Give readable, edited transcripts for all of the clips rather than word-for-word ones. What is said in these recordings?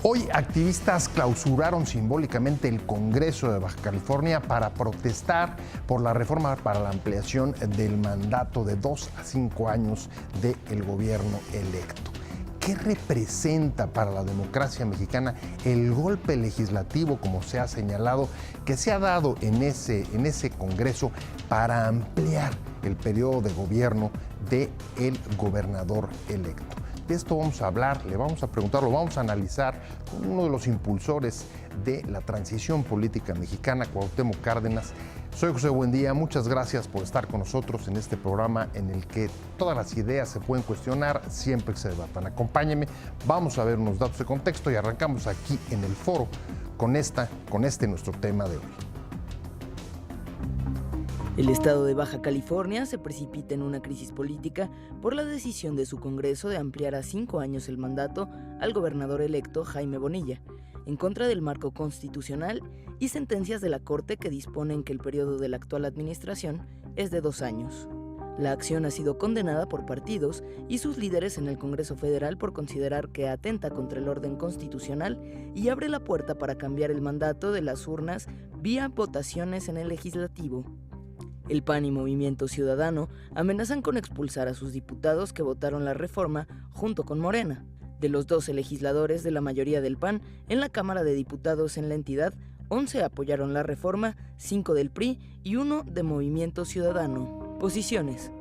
Hoy activistas clausuraron simbólicamente el Congreso de Baja California para protestar por la reforma para la ampliación del mandato de 2 a 5 años del gobierno electo. ¿Qué representa para la democracia mexicana el golpe legislativo, como se ha señalado, que se ha dado en ese Congreso para ampliar el periodo de gobierno del gobernador electo? De esto vamos a hablar, le vamos a preguntar, lo vamos a analizar con uno de los impulsores de la transición política mexicana, Cuauhtémoc Cárdenas. Soy José Buendía, muchas gracias por estar con nosotros en este programa en el que todas las ideas se pueden cuestionar siempre que se debatan. Acompáñenme, vamos a ver unos datos de contexto y arrancamos aquí en el foro con este nuestro tema de hoy. El estado de Baja California se precipita en una crisis política por la decisión de su Congreso de ampliar a 5 años el mandato al gobernador electo Jaime Bonilla, en contra del marco constitucional y sentencias de la Corte que disponen que el periodo de la actual administración es de 2 años. La acción ha sido condenada por partidos y sus líderes en el Congreso Federal por considerar que atenta contra el orden constitucional y abre la puerta para cambiar el mandato de las urnas vía votaciones en el legislativo. El PAN y Movimiento Ciudadano amenazan con expulsar a sus diputados que votaron la reforma junto con Morena. De los 12 legisladores de la mayoría del PAN en la Cámara de Diputados en la entidad, 11 apoyaron la reforma, 5 del PRI y 1 de Movimiento Ciudadano. Posiciones.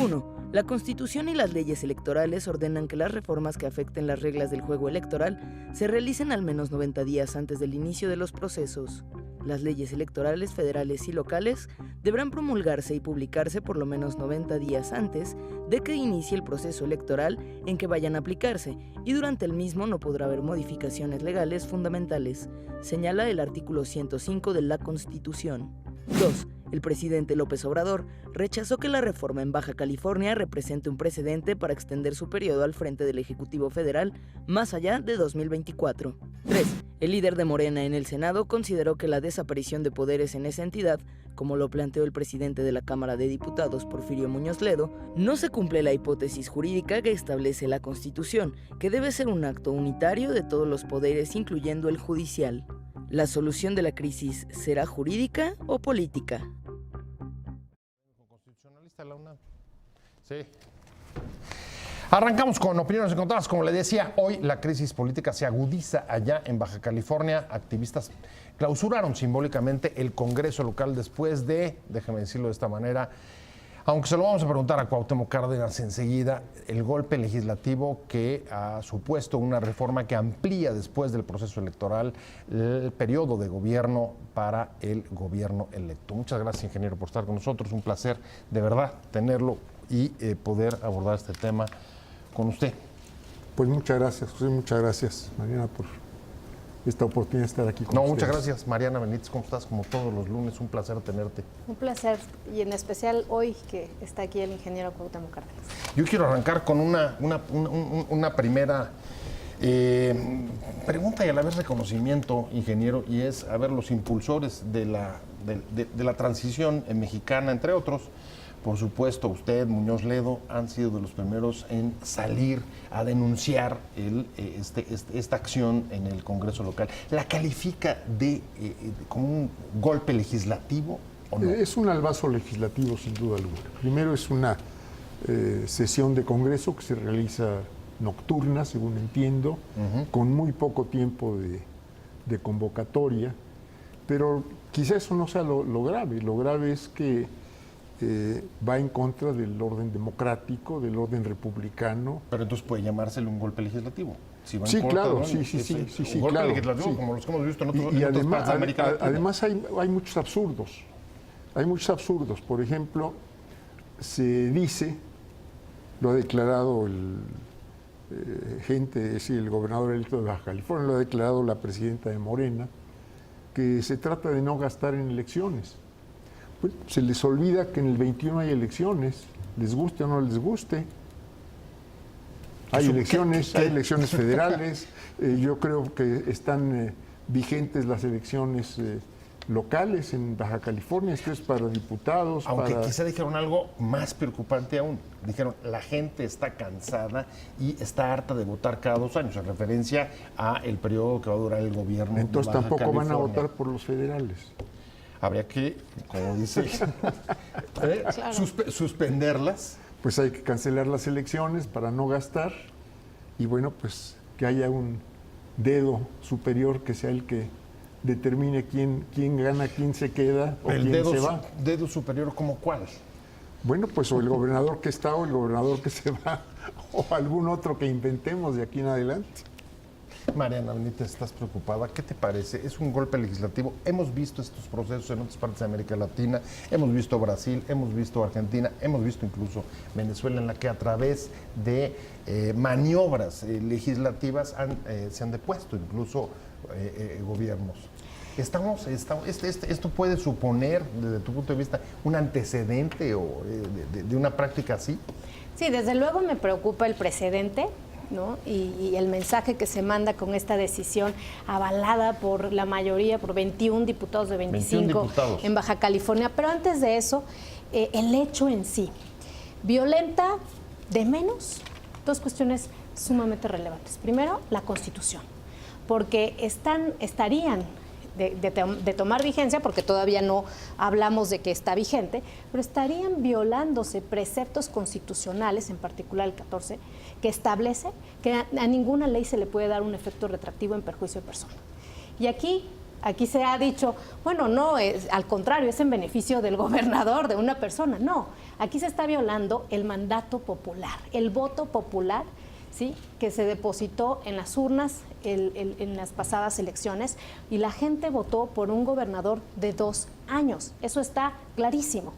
1. La Constitución y las leyes electorales ordenan que las reformas que afecten las reglas del juego electoral se realicen al menos 90 días antes del inicio de los procesos. Las leyes electorales federales y locales deberán promulgarse y publicarse por lo menos 90 días antes de que inicie el proceso electoral en que vayan a aplicarse, y durante el mismo no podrá haber modificaciones legales fundamentales, señala el artículo 105 de la Constitución. 2. El presidente López Obrador rechazó que la reforma en Baja California represente un precedente para extender su periodo al frente del Ejecutivo Federal más allá de 2024. 3. El líder de Morena en el Senado consideró que la desaparición de poderes en esa entidad, como lo planteó el presidente de la Cámara de Diputados, Porfirio Muñoz Ledo, no se cumple la hipótesis jurídica que establece la Constitución, que debe ser un acto unitario de todos los poderes, incluyendo el judicial. ¿La solución de la crisis será jurídica o política? Constitucionalista la UNAM. Sí. Arrancamos con opiniones encontradas. Como le decía, hoy la crisis política se agudiza allá en Baja California. Activistas clausuraron simbólicamente el Congreso local después de, déjeme decirlo de esta manera, aunque se lo vamos a preguntar a Cuauhtémoc Cárdenas enseguida, el golpe legislativo que ha supuesto una reforma que amplía después del proceso electoral el periodo de gobierno para el gobierno electo. Muchas gracias, ingeniero, por estar con nosotros. Un placer, de verdad, tenerlo y poder abordar este tema con usted. Pues muchas gracias, José, muchas gracias, Mariana, por esta oportunidad de estar aquí con ustedes. Muchas gracias, Mariana Benítez, ¿cómo estás? Como todos los lunes, un placer tenerte. Un placer, y en especial hoy que está aquí el ingeniero Cuauhtémoc Cárdenas. Yo quiero arrancar con una primera pregunta y a la vez reconocimiento, ingeniero, y es, a ver, los impulsores de la transición mexicana, entre otros. Por supuesto, usted, Muñoz Ledo, han sido de los primeros en salir a denunciar esta acción en el Congreso local. ¿La califica como un golpe legislativo o no? Es un albazo legislativo, sin duda alguna. Primero, es una sesión de Congreso que se realiza nocturna, según entiendo, con muy poco tiempo de convocatoria, pero quizá eso no sea lo grave. Lo grave es que va en contra del orden democrático, del orden republicano. Pero entonces puede llamárselo un golpe legislativo. Si va en sí, contra, claro, ¿no? sí, un golpe claro, legislativo, sí. como los que hemos visto en otros Y partes de América Latina. además hay muchos absurdos. Hay muchos absurdos. Por ejemplo, se dice, lo ha declarado el gobernador electo de Baja California, lo ha declarado la presidenta de Morena, que se trata de no gastar en elecciones. Pues, se les olvida que en el 21 hay elecciones, les guste o no les guste. Hay elecciones federales. Yo creo que están vigentes las elecciones locales en Baja California, esto es para diputados. Aunque para... quizá dijeron algo más preocupante aún. Dijeron, la gente está cansada y está harta de votar cada 2 años, en referencia a el periodo que va a durar el gobierno. Entonces de Baja tampoco van a California. votar por los federales. Habría que, como dice, Claro. suspenderlas. Pues hay que cancelar las elecciones para no gastar y bueno, pues que haya un dedo superior que sea el que determine quién gana, quién se queda o El quién dedo, se va. dedo superior, ¿como cuál? Bueno, pues o el gobernador que está o el gobernador que se va o algún otro que inventemos de aquí en adelante. Mariana Benítez, ¿estás preocupada? ¿Qué te parece? ¿Es un golpe legislativo? Hemos visto estos procesos en otras partes de América Latina, hemos visto Brasil, hemos visto Argentina, hemos visto incluso Venezuela, en la que a través de maniobras legislativas se han depuesto incluso gobiernos. ¿Esto puede suponer, desde tu punto de vista, un antecedente o de una práctica así? Sí, desde luego me preocupa el precedente, ¿no? Y el mensaje que se manda con esta decisión avalada por la mayoría, por 21 diputados de 25 diputados. en Baja California. Pero antes de eso, el hecho en sí violenta de menos 2 cuestiones sumamente relevantes. Primero, la Constitución, porque estarían de tomar vigencia, porque todavía no hablamos de que está vigente, pero estarían violándose preceptos constitucionales, en particular el 14, que establece que a ninguna ley se le puede dar un efecto retroactivo en perjuicio de persona. Y aquí se ha dicho, bueno, no, al contrario, es en beneficio del gobernador, de una persona. No, aquí se está violando el mandato popular, el voto popular, ¿sí?, que se depositó en las urnas en las pasadas elecciones, y la gente votó por un gobernador de 2 años. Eso está clarísimo.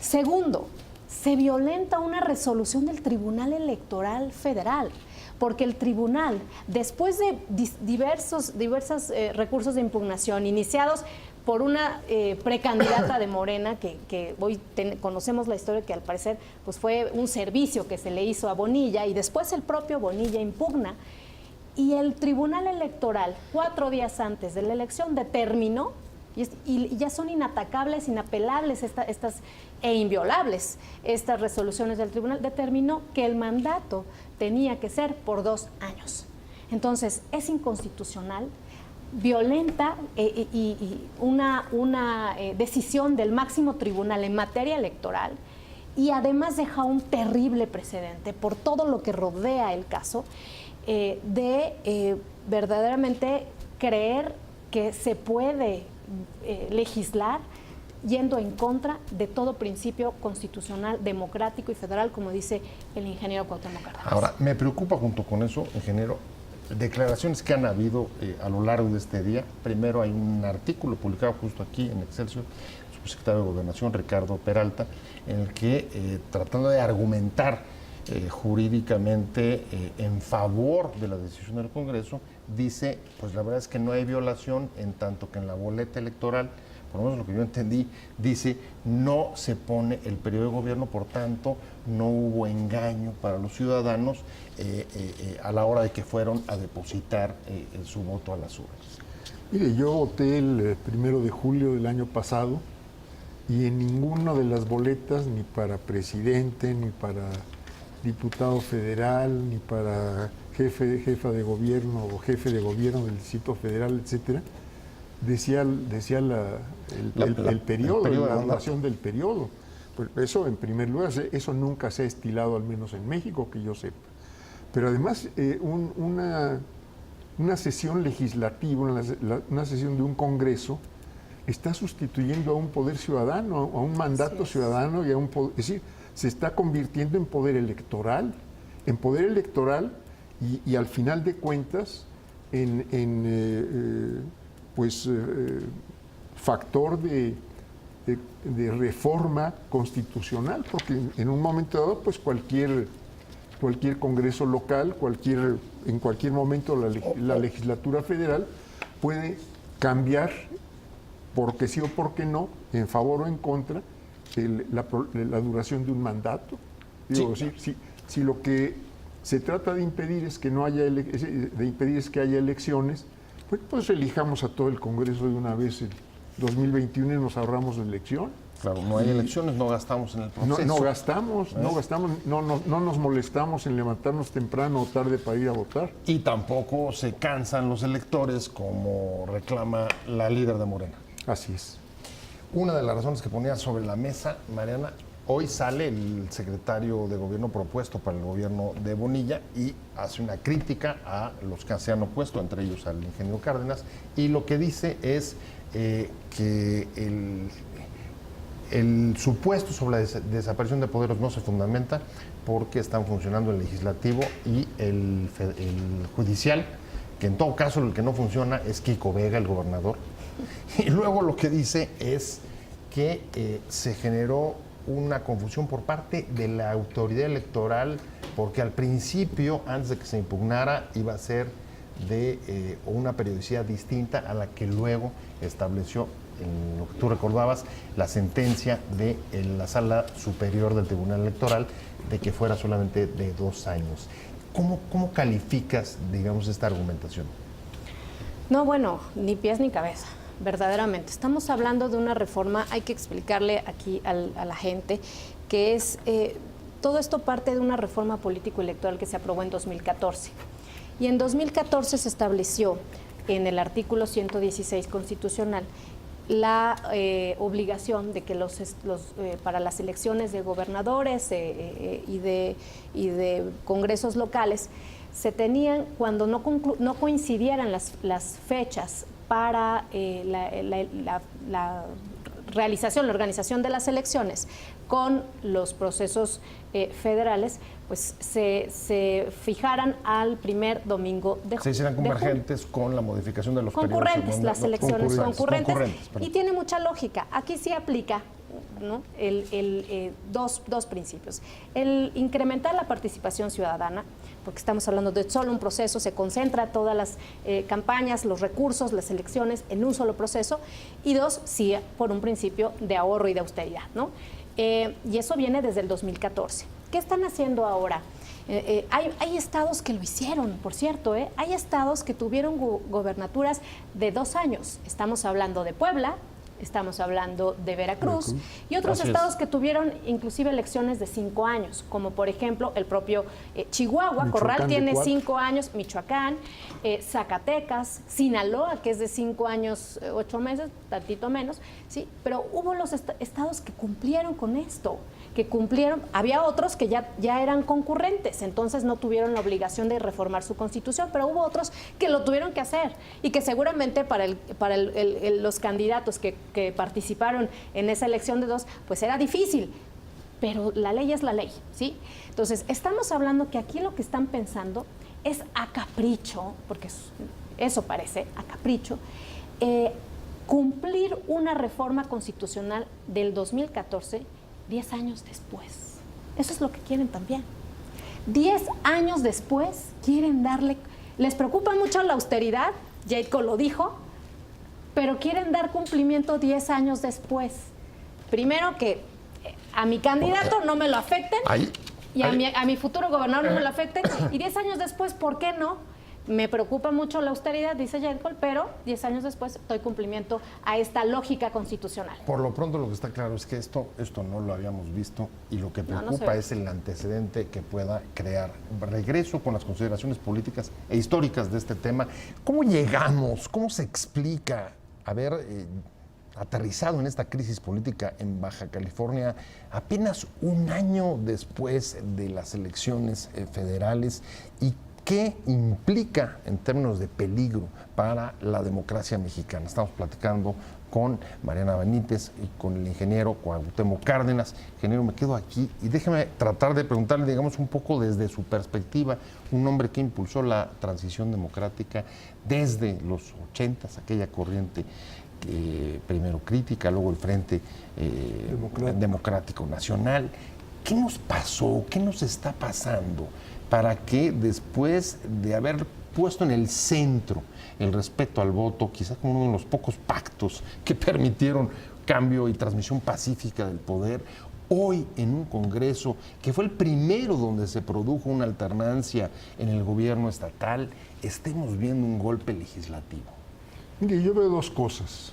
Segundo, se violenta una resolución del Tribunal Electoral Federal, porque el tribunal, después de diversos recursos de impugnación iniciados por una precandidata de Morena, que hoy conocemos la historia, que al parecer pues fue un servicio que se le hizo a Bonilla, y después el propio Bonilla impugna, y el Tribunal Electoral, 4 días antes de la elección, determinó, y ya son inatacables, inapelables e inviolables estas resoluciones del tribunal, determinó que el mandato tenía que ser por 2 años. Entonces, es inconstitucional, violenta una decisión del máximo tribunal en materia electoral, y además deja un terrible precedente por todo lo que rodea el caso, de verdaderamente creer que se puede legislar yendo en contra de todo principio constitucional, democrático y federal, como dice el ingeniero Cuauhtémoc Cárdenas. Ahora, me preocupa junto con eso, ingeniero, declaraciones que han habido a lo largo de este día. Primero hay un artículo publicado justo aquí en Excelsior, el subsecretario de Gobernación, Ricardo Peralta, en el que, tratando de argumentar jurídicamente en favor de la decisión del Congreso, dice, pues la verdad es que no hay violación, en tanto que en la boleta electoral, por lo menos lo que yo entendí, dice, no se pone el periodo de gobierno, por tanto, no hubo engaño para los ciudadanos a la hora de que fueron a depositar su voto a las urnas. Mire, yo voté el 1 de julio del año pasado, y en ninguna de las boletas, ni para presidente, ni para diputado federal, ni para jefa de gobierno o jefe de gobierno del Distrito Federal, etcétera, decía el periodo, la duración del periodo. Pues eso, en primer lugar, eso nunca se ha estilado, al menos en México, que yo sepa. Pero además, una sesión legislativa, una sesión de un Congreso, está sustituyendo a un poder ciudadano, a un mandato ciudadano, y a un poder, es decir, se está convirtiendo en poder electoral, y al final de cuentas factor de reforma constitucional, porque en un momento dado pues cualquier congreso local, en cualquier momento la legislatura federal puede cambiar, porque sí o porque no, en favor o en contra, la duración de un mandato. Digo, sí. Si lo que se trata de impedir es que haya elecciones, pues elijamos a todo el Congreso de una vez 2021 y nos ahorramos la elección. Claro, no hay elecciones, no gastamos en el proceso. No gastamos, no nos molestamos en levantarnos temprano o tarde para ir a votar. Y tampoco se cansan los electores como reclama la líder de Morena. Así es. Una de las razones que ponía sobre la mesa, Mariana, hoy sale el secretario de gobierno propuesto para el gobierno de Bonilla y hace una crítica a los que se han opuesto, entre ellos al ingeniero Cárdenas, y lo que dice es que el supuesto sobre la desaparición de poderes no se fundamenta porque están funcionando el legislativo y el judicial, que en todo caso el que no funciona es Kiko Vega, el gobernador. Y luego lo que dice es que se generó una confusión por parte de la autoridad electoral, porque al principio, antes de que se impugnara, iba a ser de una periodicidad distinta a la que luego estableció, en lo que tú recordabas, la sentencia de la Sala Superior del Tribunal Electoral, de que fuera solamente de 2 años. ¿Cómo calificas, digamos, esta argumentación? No, bueno, ni pies ni cabeza. Verdaderamente. Estamos hablando de una reforma, hay que explicarle aquí a la gente que es, todo esto parte de una reforma político-electoral que se aprobó en 2014. Y en 2014 se estableció en el artículo 116 constitucional la obligación de que para las elecciones de gobernadores y de congresos locales se tenían, cuando no coincidieran las fechas para la organización de las elecciones con los procesos federales, pues se fijaran al primer domingo de junio. Se hicieran convergentes con la modificación de los concurrentes, las elecciones concurrentes. Y tiene mucha lógica. Aquí sí aplica, ¿no? Dos principios. El incrementar la participación ciudadana, porque estamos hablando de solo un proceso, se concentra todas las campañas, los recursos, las elecciones en un solo proceso. Y 2, sí, por un principio de ahorro y de austeridad, ¿no? Y eso viene desde el 2014. ¿Qué están haciendo ahora? Hay estados que lo hicieron, por cierto, hay estados que tuvieron gobernaturas de 2 años. Estamos hablando de Puebla, estamos hablando de Veracruz y otros estados que tuvieron inclusive elecciones de 5 años, como por ejemplo el propio Chihuahua, Corral tiene 5 años, Michoacán, Zacatecas, Sinaloa, que es de 5 años, 8 meses, tantito menos, ¿sí? Pero hubo los estados que cumplieron con esto, había otros que ya eran concurrentes, entonces no tuvieron la obligación de reformar su constitución, pero hubo otros que lo tuvieron que hacer y que seguramente para los candidatos que participaron en esa elección de 2, pues era difícil, pero la ley es la ley, ¿sí? Entonces, estamos hablando que aquí lo que están pensando es a capricho, porque eso parece, a capricho, cumplir una reforma constitucional del 2014 10 años después. Eso es lo que quieren también. 10 años después quieren les preocupa mucho la austeridad, Jacob lo dijo, pero quieren dar cumplimiento 10 años después. Primero que a mi candidato no me lo afecten y a mi futuro gobernador no me lo afecten, y 10 años después, ¿por qué no? Me preocupa mucho la austeridad, dice Jacob, pero 10 años después doy cumplimiento a esta lógica constitucional. Por lo pronto lo que está claro es que esto no lo habíamos visto, y lo que preocupa es el antecedente que pueda crear. Regreso con las consideraciones políticas e históricas de este tema. ¿Cómo llegamos? ¿Cómo se explica haber aterrizado en esta crisis política en Baja California apenas un año después de las elecciones federales? ¿Y qué implica en términos de peligro para la democracia mexicana? Estamos platicando con Mariana Benítez y con el ingeniero Cuauhtémoc Cárdenas. Ingeniero, me quedo aquí y déjeme tratar de preguntarle, digamos, un poco desde su perspectiva, un hombre que impulsó la transición democrática desde los 80s, aquella corriente primero crítica, luego el Frente Democrático Nacional. ¿Qué nos pasó? ¿Qué nos está pasando para que después de haber puesto en el centro el respeto al voto, quizás como uno de los pocos pactos que permitieron cambio y transmisión pacífica del poder, hoy en un Congreso que fue el primero donde se produjo una alternancia en el gobierno estatal, estemos viendo un golpe legislativo? Mire, yo veo 2 cosas.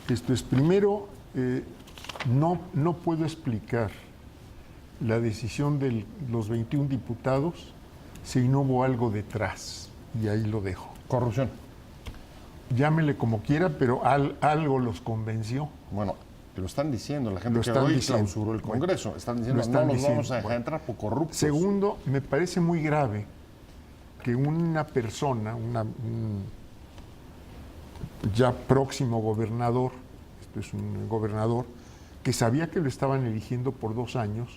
Esto es, primero, no puedo explicar la decisión de los 21 diputados si no hubo algo detrás, y ahí lo dejo. Corrupción. Llámele como quiera, pero algo los convenció. Bueno, lo están diciendo la gente Lo que están hoy diciendo. clausuró el Congreso. Están diciendo, Lo están no nos vamos diciendo. a dejar Bueno. entrar por corruptos. Segundo, me parece muy grave que una persona, un ya próximo gobernador, esto es un gobernador, que sabía que lo estaban eligiendo por 2 años,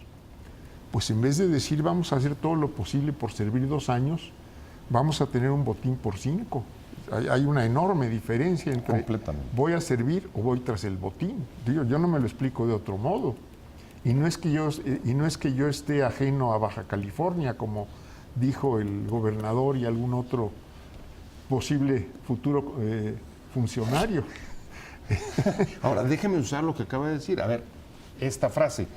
pues en vez de decir vamos a hacer todo lo posible por servir 2 años, vamos a tener un botín por 5. Hay una enorme diferencia entre Completamente. voy a servir o voy tras el botín. Digo, yo no me lo explico de otro modo. Y no es que yo esté ajeno a Baja California, como dijo el gobernador y algún otro posible futuro funcionario. Ahora, déjeme usar lo que acaba de decir. A ver, esta frase,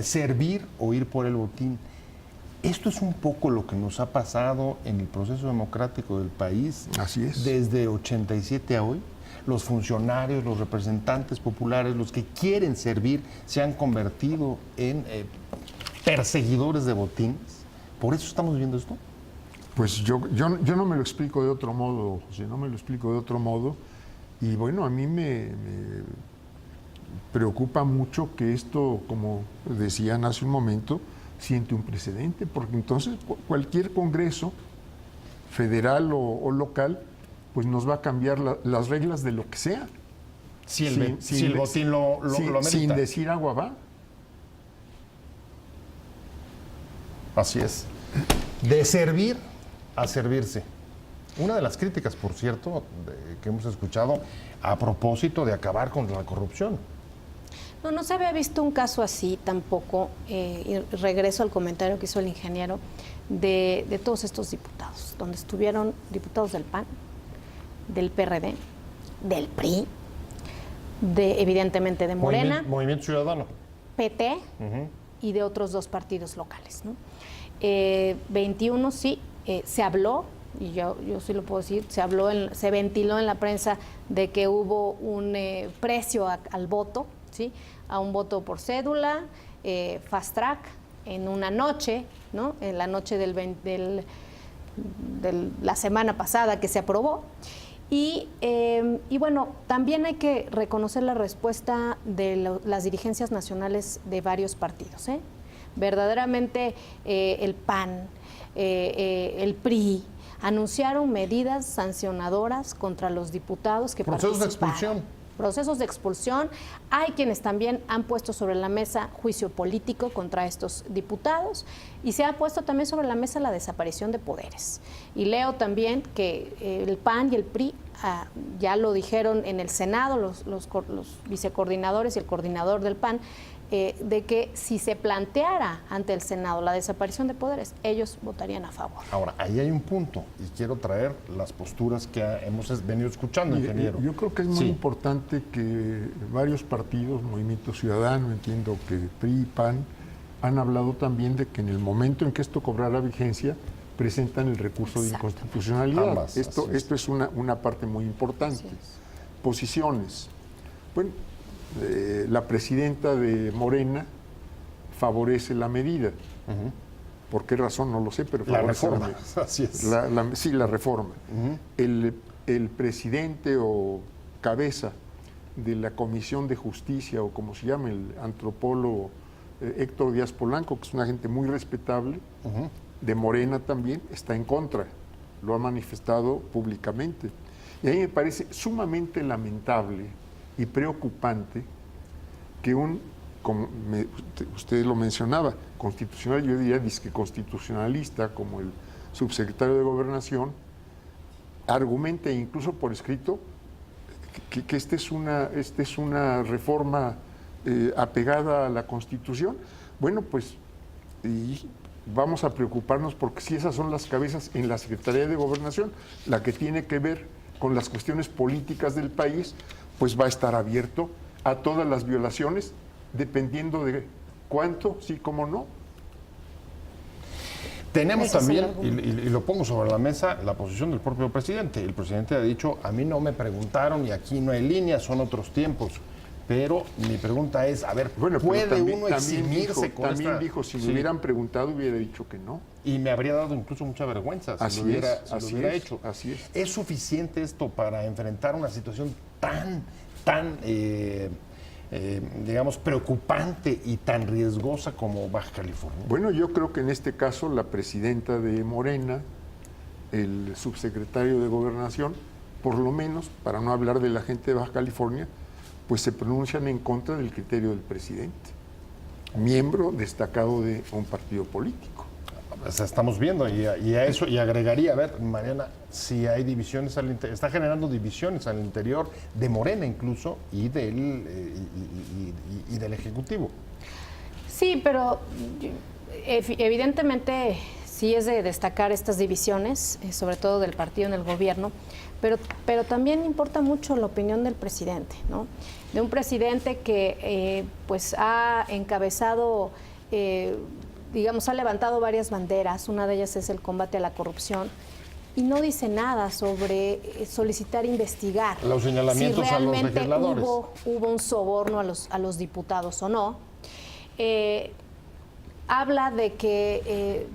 servir o ir por el botín. Esto es un poco lo que nos ha pasado en el proceso democrático del país. Así es. Desde 87 a hoy. Los funcionarios, los representantes populares, los que quieren servir, se han convertido en perseguidores de botines. ¿Por eso estamos viendo esto? Pues yo no me lo explico de otro modo, José, no me lo explico de otro modo. Y bueno, a mí me preocupa mucho que esto, como decían hace un momento, siente un precedente, porque entonces cualquier congreso, federal o local, pues nos va a cambiar las reglas de lo que sea. Si el botín lo amerita. Sin decir agua va. Así es. De servir a servirse. Una de las críticas, por cierto, que hemos escuchado a propósito de acabar con la corrupción. No se había visto un caso así tampoco, y regreso al comentario que hizo el ingeniero, de todos estos diputados, donde estuvieron diputados del PAN, del PRD, del PRI, evidentemente de Morena, Movimiento Ciudadano. PT y de otros 2 partidos locales, ¿no? 21 sí, se habló, y yo sí lo puedo decir, se ventiló en la prensa de que hubo un precio al voto, ¿sí? A un voto por cédula, fast track, en una noche, ¿no? En la noche de la semana pasada que se aprobó. Y bueno, también hay que reconocer la respuesta de las dirigencias nacionales de varios partidos, ¿eh? Verdaderamente el PAN, el PRI, anunciaron medidas sancionadoras contra los diputados que Procesos de participaron. expulsión. Procesos de expulsión. Hay quienes también han puesto sobre la mesa juicio político contra estos diputados y se ha puesto también sobre la mesa la desaparición de poderes. Y leo también que el PAN y el PRI ya lo dijeron en el Senado, los vicecoordinadores y el coordinador del PAN, de que si se planteara ante el Senado la desaparición de poderes, ellos votarían a favor. Ahora, ahí hay un punto y quiero traer las posturas que hemos venido escuchando, ingeniero. Yo creo que es muy importante que varios partidos, Movimiento Ciudadano, entiendo que PRI y PAN, han hablado también de que en el momento en que esto cobrara vigencia, presentan el recurso de inconstitucionalidad. Ambas, Esto es una parte muy importante. Posiciones. Bueno, la presidenta de Morena favorece la medida. ¿Por qué razón? No lo sé, pero la favorece reforma. Así es. Sí, la reforma. El presidente o cabeza de la Comisión de Justicia, o como se llama, el antropólogo Héctor Díaz Polanco, que es una gente muy respetable, de Morena también, está en contra. Lo ha manifestado públicamente. Y a mí me parece sumamente lamentable y preocupante que como usted lo mencionaba, constitucional, yo diría disque constitucionalista, como el subsecretario de Gobernación, argumente incluso por escrito que esta es una reforma apegada a la Constitución. Bueno, pues vamos a preocuparnos porque si esas son las cabezas en la Secretaría de Gobernación, la que tiene que ver con las cuestiones políticas del país, pues va a estar abierto a todas las violaciones, dependiendo de cuánto, sí, cómo no. Tenemos Ese es el también, y lo pongo sobre la mesa, la posición del propio presidente. El presidente ha dicho, a mí no me preguntaron y aquí no hay línea, son otros tiempos. Pero mi pregunta es, a ver, Bueno, pero ¿puede también, uno eximirse con también esta? dijo, si Sí. me hubieran preguntado, hubiera dicho que no. Y me habría dado incluso mucha vergüenza si Así lo hubiera, es, si lo así hubiera es, hecho. así es. ¿Es suficiente esto para enfrentar una situación tan digamos, preocupante y tan riesgosa como Baja California? Bueno, yo creo que en este caso la presidenta de Morena, el subsecretario de Gobernación, por lo menos, para no hablar de la gente de Baja California, pues se pronuncian en contra del criterio del presidente, miembro destacado de un partido político. O sea, estamos viendo y a eso, y agregaría, a ver, Mariana, si hay divisiones al interior, está generando divisiones al interior de Morena incluso y del Ejecutivo. Sí, pero evidentemente sí es de destacar estas divisiones, sobre todo del partido en el gobierno, pero también importa mucho la opinión del presidente, ¿no? De un presidente que pues ha encabezado, digamos, ha levantado varias banderas, una de ellas es el combate a la corrupción, y no dice nada sobre solicitar investigar Los señalamientos si a los realmente legisladores. hubo un soborno a los diputados o no. Habla de que,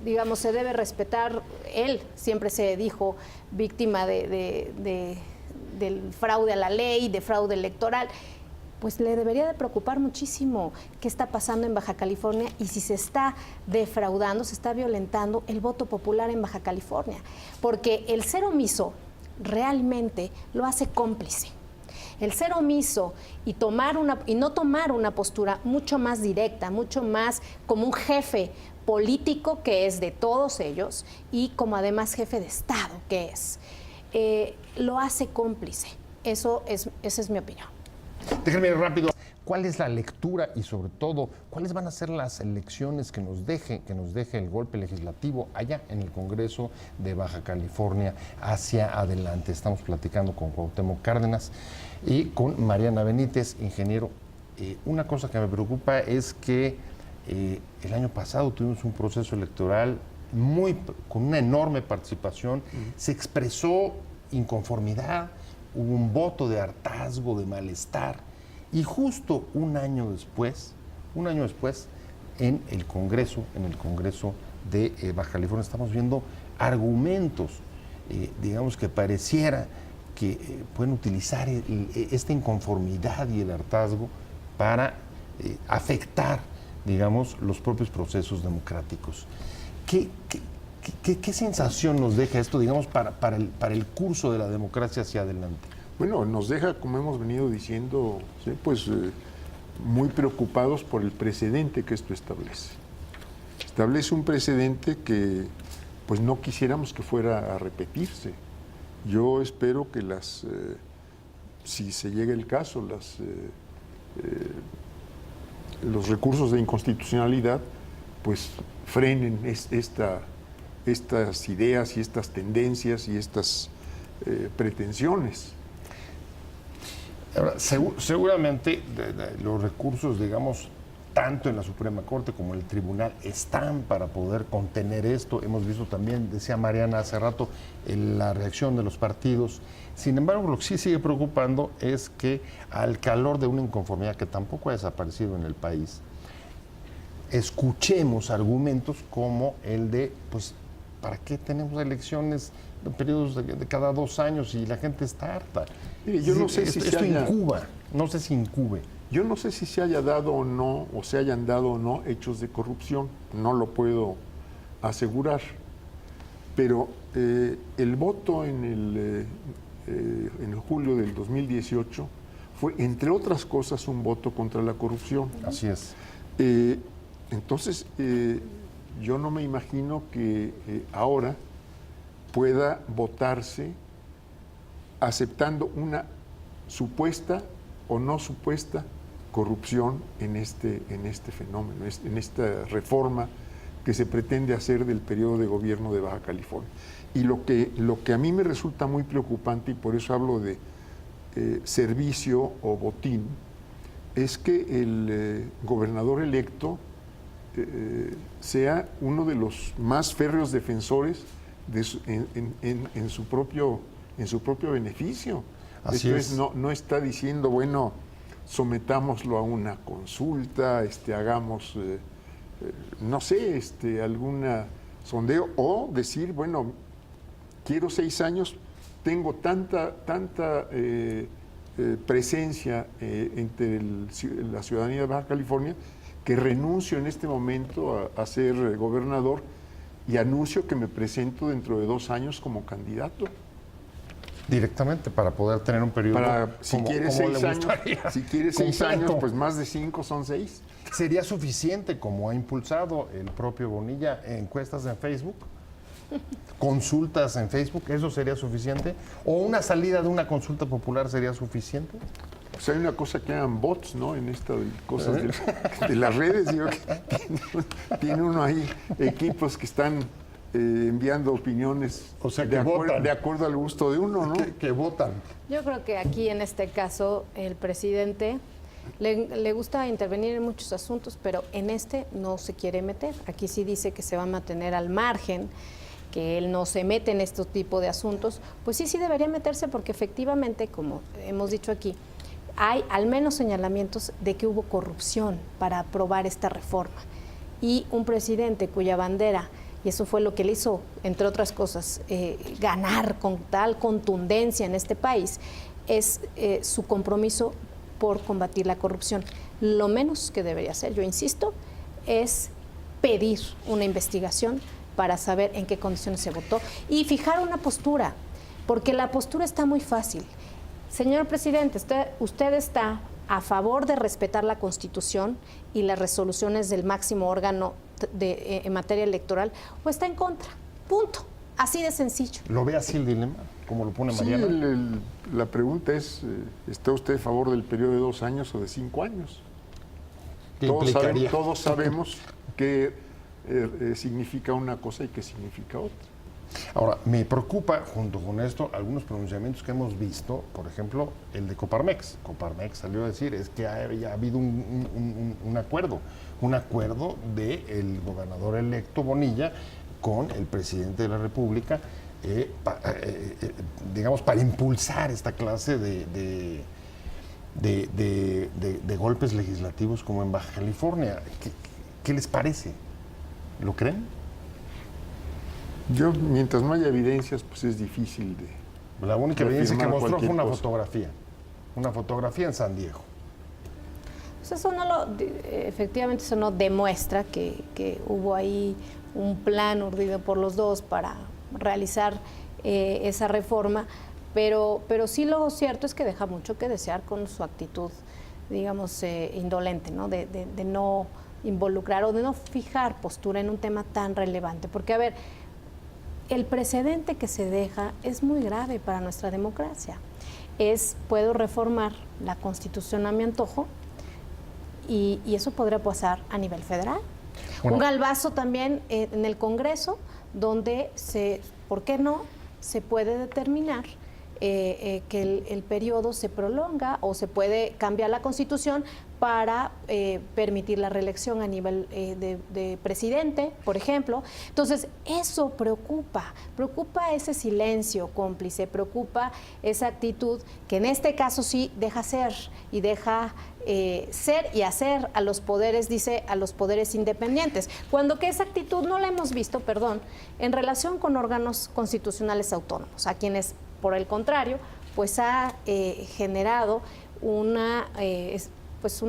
digamos, se debe respetar, él siempre se dijo víctima del fraude a la ley, de fraude electoral. Pues le debería de preocupar muchísimo qué está pasando en Baja California y si se está defraudando, se está violentando el voto popular en Baja California. Porque el ser omiso realmente lo hace cómplice. El ser omiso y no tomar una postura mucho más directa, mucho más como un jefe político que es de todos ellos y como además jefe de Estado que es, lo hace cómplice. Esa es mi opinión. Déjenme ir rápido. ¿Cuál es la lectura y sobre todo cuáles van a ser las elecciones que nos deje el golpe legislativo allá en el Congreso de Baja California hacia adelante? Estamos platicando con Cuauhtémoc Cárdenas y con Mariana Benítez, ingeniero. Una cosa que me preocupa es que el año pasado tuvimos un proceso electoral con una enorme participación. Se expresó inconformidad, hubo un voto de hartazgo, de malestar. Y justo un año después, en el Congreso de Baja California, estamos viendo argumentos, digamos, que pareciera que pueden utilizar esta inconformidad y el hartazgo para afectar, digamos, los propios procesos democráticos. ¿Qué sensación nos deja esto, digamos, para el curso de la democracia hacia adelante? Bueno, nos deja, como hemos venido diciendo, ¿sí? Muy preocupados por el precedente que esto establece. Establece un precedente que pues no quisiéramos que fuera a repetirse. Yo espero que si se llega el caso, los recursos de inconstitucionalidad pues frenen estas ideas y estas tendencias y estas pretensiones. Ahora, seguramente los recursos, digamos, tanto en la Suprema Corte como en el Tribunal están para poder contener esto. Hemos visto también, decía Mariana hace rato, la reacción de los partidos. Sin embargo, lo que sí sigue preocupando es que al calor de una inconformidad que tampoco ha desaparecido en el país, escuchemos argumentos como el de, pues, ¿para qué tenemos elecciones en periodos de cada 2 años y la gente está harta? Mire, yo no sé si esto incuba, no sé si incube. Yo no sé si se haya dado o no, o se hayan dado o no hechos de corrupción, no lo puedo asegurar. Pero el voto en el julio del 2018 fue, entre otras cosas, un voto contra la corrupción. Así es. Entonces, yo no me imagino que ahora pueda votarse aceptando una supuesta o no supuesta corrupción en este fenómeno, en esta reforma que se pretende hacer del periodo de gobierno de Baja California. Y lo que a mí me resulta muy preocupante, y por eso hablo de servicio o botín, es que el gobernador electo sea uno de los más férreos defensores en su propio beneficio. Así es. No está diciendo, bueno, sometámoslo a una consulta, hagamos, no sé, alguna sondeo, o decir, bueno, quiero 6 años, tengo tanta presencia entre la ciudadanía de Baja California que renuncio en este momento a ser gobernador y anuncio que me presento dentro de 2 años como candidato. Directamente, para poder tener un periodo. Si quieres 6 años, Completo. pues más de 5 son 6. ¿Sería suficiente, como ha impulsado el propio Bonilla, encuestas en Facebook? ¿Consultas en Facebook? ¿Eso sería suficiente? ¿O una salida de una consulta popular sería suficiente? Pues hay una cosa que llaman bots, ¿no? En estas cosas de las redes. Digo, que tiene uno ahí equipos que están enviando opiniones, o sea, que votan. De acuerdo al gusto de uno, ¿no? Que votan. Yo creo que aquí en este caso el presidente le gusta intervenir en muchos asuntos, pero en este no se quiere meter. Aquí sí dice que se va a mantener al margen, que él no se mete en este tipo de asuntos. Pues sí debería meterse, porque efectivamente, como hemos dicho aquí, hay al menos señalamientos de que hubo corrupción para aprobar esta reforma. Y un presidente cuya bandera, y eso fue lo que le hizo, entre otras cosas, ganar con tal contundencia en este país, es su compromiso por combatir la corrupción. Lo menos que debería hacer, yo insisto, es pedir una investigación para saber en qué condiciones se votó y fijar una postura, porque la postura está muy fácil. Señor presidente, usted está a favor de respetar la Constitución y las resoluciones del máximo órgano en materia electoral, o está en contra. Punto. Así de sencillo. ¿Lo ve así el dilema, como lo pone Sí, Mariana? la pregunta es, ¿está usted a favor del periodo de 2 años o de 5 años? Todos sabemos qué significa una cosa y qué significa otra. Ahora, me preocupa, junto con esto, algunos pronunciamientos que hemos visto, por ejemplo, el de Coparmex. Coparmex salió a decir, es que ha habido un acuerdo del gobernador electo Bonilla con el presidente de la República, digamos, para impulsar esta clase de golpes legislativos como en Baja California. ¿Qué les parece? ¿Lo creen? Yo, mientras no haya evidencias, pues es difícil de... La única evidencia que mostró fue una cosa. fotografía en San Diego. Pues eso efectivamente eso no demuestra que hubo ahí un plan urdido por los dos para realizar esa reforma, pero sí lo cierto es que deja mucho que desear con su actitud, digamos, indolente, ¿no? De no involucrar o de no fijar postura en un tema tan relevante. Porque, a ver, el precedente que se deja es muy grave para nuestra democracia. Puedo reformar la Constitución a mi antojo y eso podría pasar a nivel federal. Bueno. Un galvazo también en el Congreso, donde ¿por qué no? Se puede determinar que el periodo se prolonga o se puede cambiar la Constitución para permitir la reelección a nivel de presidente, por ejemplo. Entonces, eso preocupa ese silencio cómplice, preocupa esa actitud que en este caso sí deja ser y deja ser y hacer a los poderes, dice, a los poderes independientes, cuando que esa actitud no la hemos visto, en relación con órganos constitucionales autónomos, a quienes, por el contrario, pues ha generado una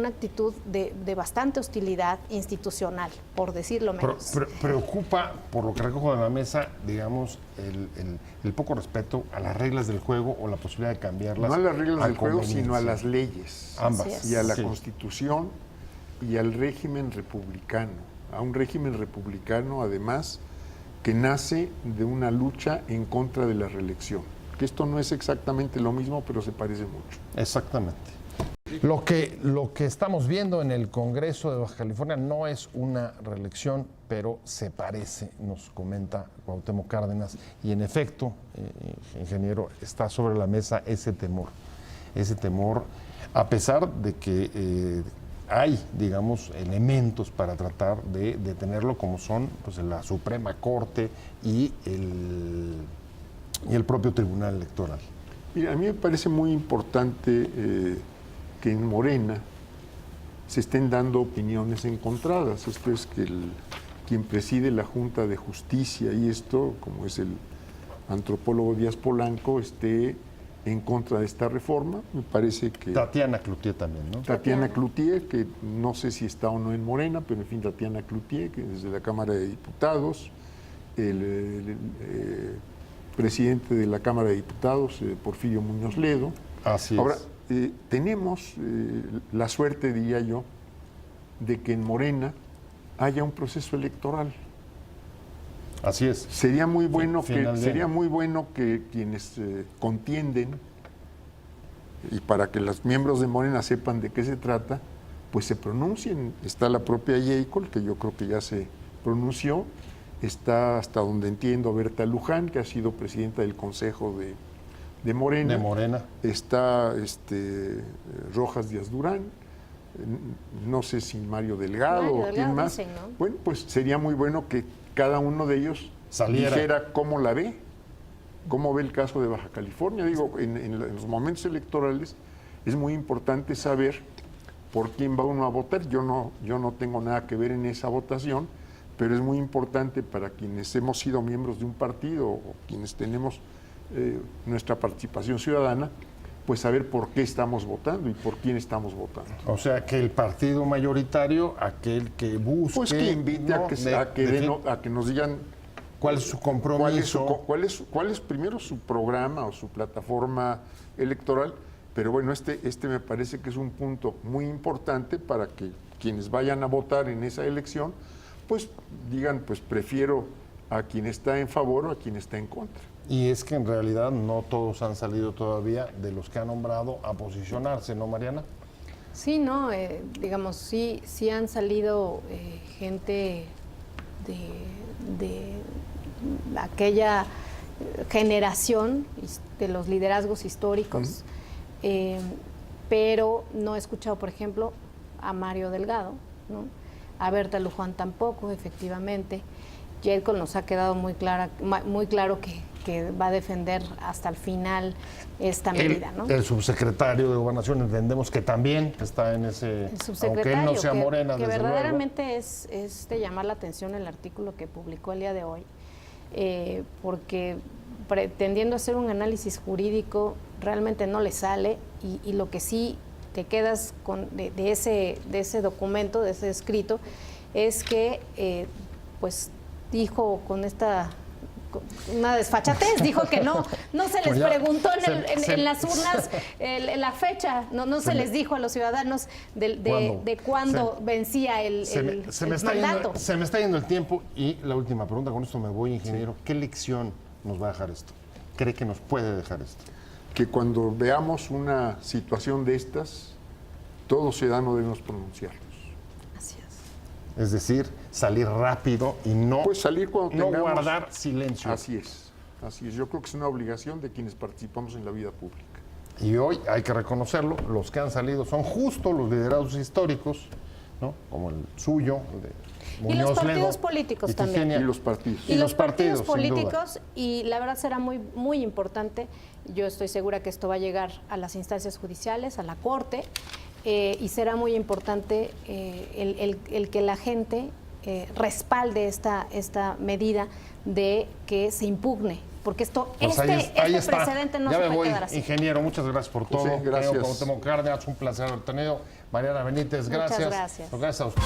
actitud de bastante hostilidad institucional, por decirlo menos. Preocupa, por lo que recojo de la mesa, digamos, el poco respeto a las reglas del juego o la posibilidad de cambiarlas. No a las reglas del juego, sino a las leyes. Ambas. Y a la Constitución y al régimen republicano. A un régimen republicano, además, que nace de una lucha en contra de la reelección. Que esto no es exactamente lo mismo, pero se parece mucho. Exactamente. Lo que estamos viendo en el Congreso de Baja California no es una reelección, pero se parece, nos comenta Cuauhtémoc Cárdenas, y en efecto, ingeniero, está sobre la mesa ese temor, a pesar de que hay, digamos, elementos para tratar de detenerlo, como son pues, la Suprema Corte y el propio Tribunal Electoral. Mira, a mí me parece muy importante que en Morena se estén dando opiniones encontradas. Esto es que quien preside la Junta de Justicia y esto, como es el antropólogo Díaz Polanco, esté en contra de esta reforma. Me parece que... Tatiana Cloutier también, ¿no? Tatiana Cloutier, que no sé si está o no en Morena, pero en fin, Tatiana Cloutier, que desde la Cámara de Diputados, el presidente de la Cámara de Diputados, Porfirio Muñoz Ledo. Así Ahora, es. tenemos la suerte, diría yo, de que en Morena haya un proceso electoral. Así es. Sería muy bueno que quienes contienden, y para que los miembros de Morena sepan de qué se trata, pues se pronuncien. Está la propia Yeicol, que yo creo que ya se pronunció. Está, hasta donde entiendo, Berta Luján, que ha sido presidenta del Consejo de Morena. De Morena. Está Rojas Díaz Durán. No sé si Mario Delgado o quién más. Dicen, ¿no? Bueno, pues sería muy bueno que cada uno de ellos dijera cómo la ve, cómo ve el caso de Baja California. Digo, en los momentos electorales es muy importante saber por quién va uno a votar. Yo no tengo nada que ver en esa votación, pero es muy importante para quienes hemos sido miembros de un partido o quienes tenemos nuestra participación ciudadana, pues saber por qué estamos votando y por quién estamos votando. O sea, que el partido mayoritario, aquel que busque... Pues que invite a que nos digan cuál es su compromiso. ¿Cuál es primero su programa o su plataforma electoral? Pero bueno, este me parece que es un punto muy importante para que quienes vayan a votar en esa elección, pues digan, pues prefiero a quien está en favor o a quien está en contra. Y es que en realidad no todos han salido todavía de los que ha nombrado a posicionarse, ¿no, Mariana? Sí, no, digamos, sí han salido gente de aquella generación de los liderazgos históricos, pero no he escuchado, por ejemplo, a Mario Delgado, ¿no? A Berta Luján tampoco, efectivamente. Yeicol nos ha quedado muy claro que va a defender hasta el final esta medida, ¿no? El subsecretario de Gobernación entendemos que también está en ese... El subsecretario, aunque él no sea Morena, que desde verdaderamente luego. es de llamar la atención el artículo que publicó el día de hoy, porque pretendiendo hacer un análisis jurídico realmente no le sale, y lo que sí te quedas de ese documento, de ese escrito, es que pues dijo una desfachatez, dijo que no se les preguntó en las urnas la fecha, no se les dijo a los ciudadanos de cuándo vencía el mandato. Se me está yendo el tiempo, y la última pregunta, con esto me voy, ingeniero. ¿Qué lección nos va a dejar esto? ¿Cree que nos puede dejar esto? Que cuando veamos una situación de estas, todo ciudadano debemos pronunciarnos. Así es. Es decir, salir rápido y no, pues salir cuando no tengamos, guardar silencio. Así es. Yo creo que es una obligación de quienes participamos en la vida pública. Y hoy hay que reconocerlo, los que han salido son justo los liderados históricos, ¿no? Como el suyo, el de Muñoz Y los partidos Ledo, políticos y también. Tigenia. Y los partidos. Y los partidos sin políticos, duda. y la verdad será muy, muy importante. Yo estoy segura que esto va a llegar a las instancias judiciales, a la Corte, y será muy importante el que la gente respalde esta medida de que se impugne, porque Pues ahí está. precedente no ya se me puede voy, quedar así. Ingeniero, muchas gracias por todo. José, gracias. Cuauhtémoc Cárdenas, un placer haber tenido. Mariana Benítez, gracias. Muchas gracias. Gracias a usted.